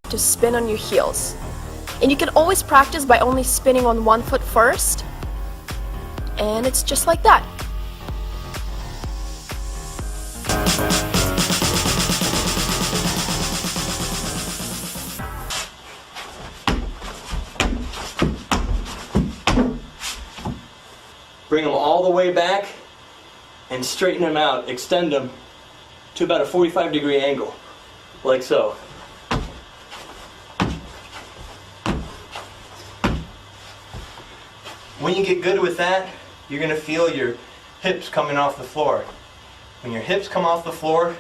to spin on your heels. And you can always practice by only spinning on one foot first. And it's just like that. Bring them all the way back and straighten them out. Extend them to about a 45-degree angle, like so. When you get good with that, you're going to feel your hips coming off the floor. When your hips come off the floor,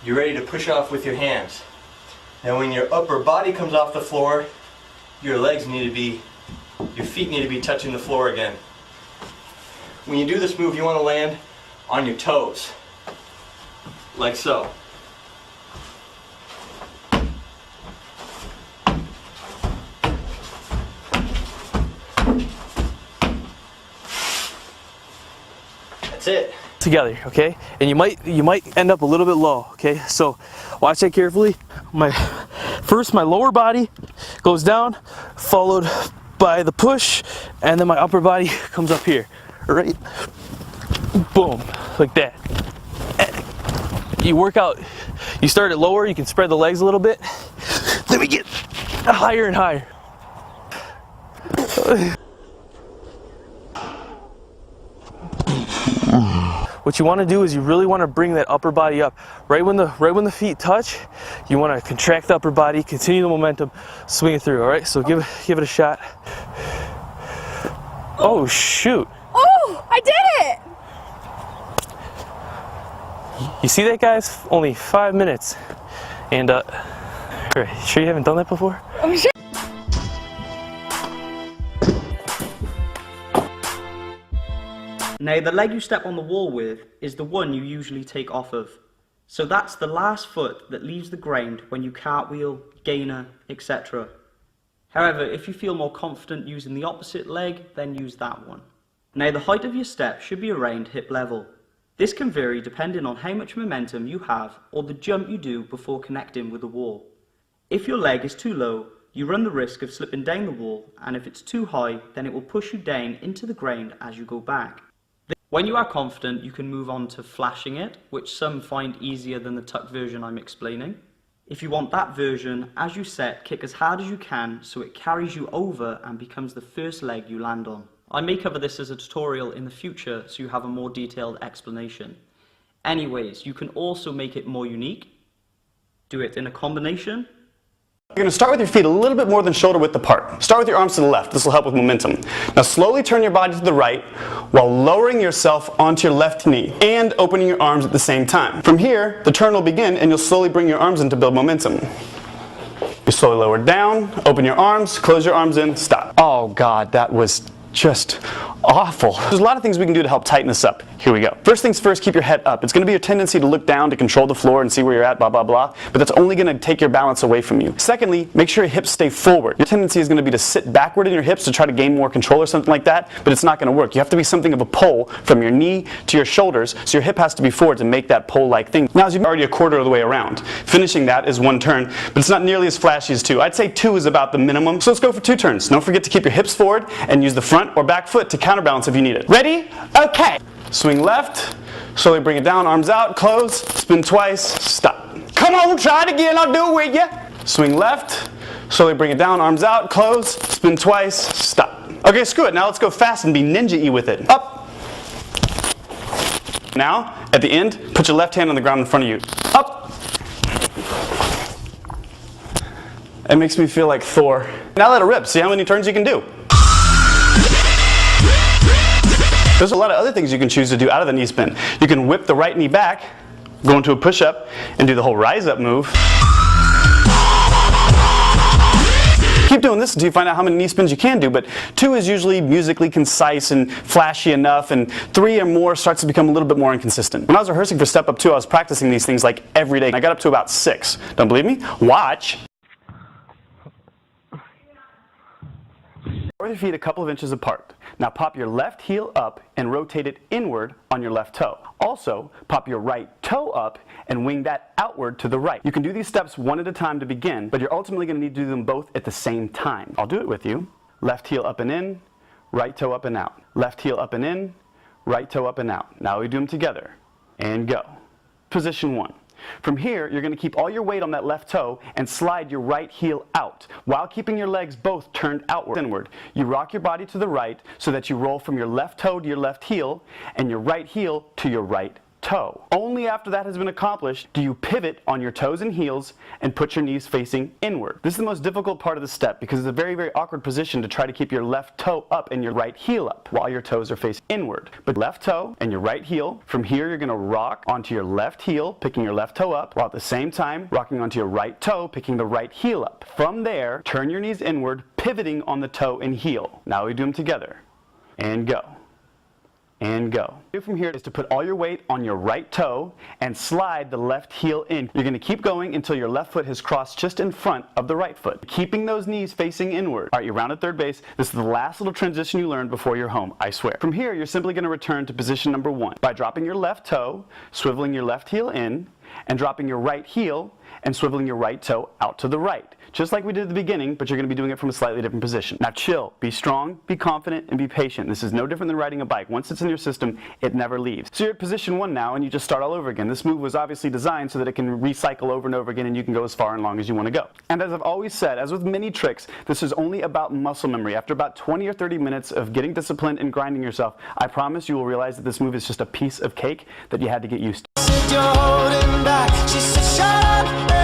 you're ready to push off with your hands. Now when your upper body comes off the floor, your feet need to be touching the floor again. When you do this move, you want to land on your toes, like so. That's it. Together, okay? And you might end up a little bit low, okay? So watch that carefully. First my lower body goes down, followed by the push, and then my upper body comes up here. Right? Boom, like that. And you work out, you start it lower, you can spread the legs a little bit, then we get higher and higher. What you want to do is you really want to bring that upper body up. Right when the feet touch, you want to contract the upper body, continue the momentum, swing it through, all right? So give it a shot. Oh, shoot. Oh, I did it! You see that, guys? Only 5 minutes. And, sure you haven't done that before? I'm sure. Now, the leg you step on the wall with is the one you usually take off of. So that's the last foot that leaves the ground when you cartwheel, gainer, etc. However, if you feel more confident using the opposite leg, then use that one. Now, the height of your step should be around hip level. This can vary depending on how much momentum you have or the jump you do before connecting with the wall. If your leg is too low, you run the risk of slipping down the wall, and if it's too high, then it will push you down into the ground as you go back. When you are confident, you can move on to flashing it, which some find easier than the tuck version I'm explaining. If you want that version, as you set, kick as hard as you can so it carries you over and becomes the first leg you land on. I may cover this as a tutorial in the future so you have a more detailed explanation. Anyways, you can also make it more unique. Do it in a combination. You're going to start with your feet a little bit more than shoulder width apart. Start with your arms to the left. This will help with momentum. Now slowly turn your body to the right while lowering yourself onto your left knee and opening your arms at the same time. From here, the turn will begin and you'll slowly bring your arms in to build momentum. You slowly lower down, open your arms, close your arms in, stop. Oh God, that was just awful. There's a lot of things we can do to help tighten this up. Here we go. First things first, keep your head up. It's going to be your tendency to look down to control the floor and see where you're at, blah, blah, blah. But that's only going to take your balance away from you. Secondly, make sure your hips stay forward. Your tendency is going to be to sit backward in your hips to try to gain more control or something like that, but it's not going to work. You have to be something of a pull from your knee to your shoulders, so your hip has to be forward to make that pull-like thing. Now, as you're already a quarter of the way around, finishing that is one turn, but it's not nearly as flashy as two. I'd say two is about the minimum, so let's go for 2 turns. Don't forget to keep your hips forward and use the front or back foot to counterbalance if you need it. Ready? Okay. Swing left, slowly bring it down, arms out, close, spin twice, stop. Come on, try it again, I'll do it with you. Swing left, slowly bring it down, arms out, close, spin twice, stop. Okay, screw it. Now let's go fast and be ninja-y with it. Up. Now, at the end, put your left hand on the ground in front of you. Up. It makes me feel like Thor. Now let it rip. See how many turns you can do. There's a lot of other things you can choose to do out of the knee spin. You can whip the right knee back, go into a push-up, and do the whole rise-up move. Keep doing this until you find out how many knee spins you can do, but 2 is usually musically concise and flashy enough, and 3 or more starts to become a little bit more inconsistent. When I was rehearsing for Step Up 2, I was practicing these things like every day. I got up to about 6. Don't believe me? Watch. Or your feet a couple of inches apart. Now pop your left heel up and rotate it inward on your left toe. Also, pop your right toe up and wing that outward to the right. You can do these steps one at a time to begin, but you're ultimately going to need to do them both at the same time. I'll do it with you. Left heel up and in, right toe up and out. Left heel up and in, right toe up and out. Now we do them together. And go. Position 1. From here, you're going to keep all your weight on that left toe and slide your right heel out while keeping your legs both turned outward. Inward. You rock your body to the right so that you roll from your left toe to your left heel and your right heel to your right toe. Only after that has been accomplished do you pivot on your toes and heels and put your knees facing inward. This is the most difficult part of the step because it's a very, very awkward position to try to keep your left toe up and your right heel up while your toes are facing inward. But left toe and your right heel, from here you're going to rock onto your left heel, picking your left toe up, while at the same time rocking onto your right toe, picking the right heel up. From there, turn your knees inward, pivoting on the toe and heel. Now we do them together. And go. And go. From here is to put all your weight on your right toe and slide the left heel in. You're going to keep going until your left foot has crossed just in front of the right foot, keeping those knees facing inward. All right, you're round at third base. This is the last little transition you learned before you're home, I swear. From here, you're simply going to return to position number 1 by dropping your left toe, swiveling your left heel in, and dropping your right heel and swiveling your right toe out to the right. Just like we did at the beginning, but you're going to be doing it from a slightly different position. Now chill, be strong, be confident, and be patient. This is no different than riding a bike. Once it's in your system, it never leaves. So you're at position 1 now, and you just start all over again. This move was obviously designed so that it can recycle over and over again, and you can go as far and long as you want to go. And as I've always said, as with many tricks, this is only about muscle memory. After about 20 or 30 minutes of getting disciplined and grinding yourself, I promise you will realize that this move is just a piece of cake that you had to get used to. You're holding back. She said, shut up.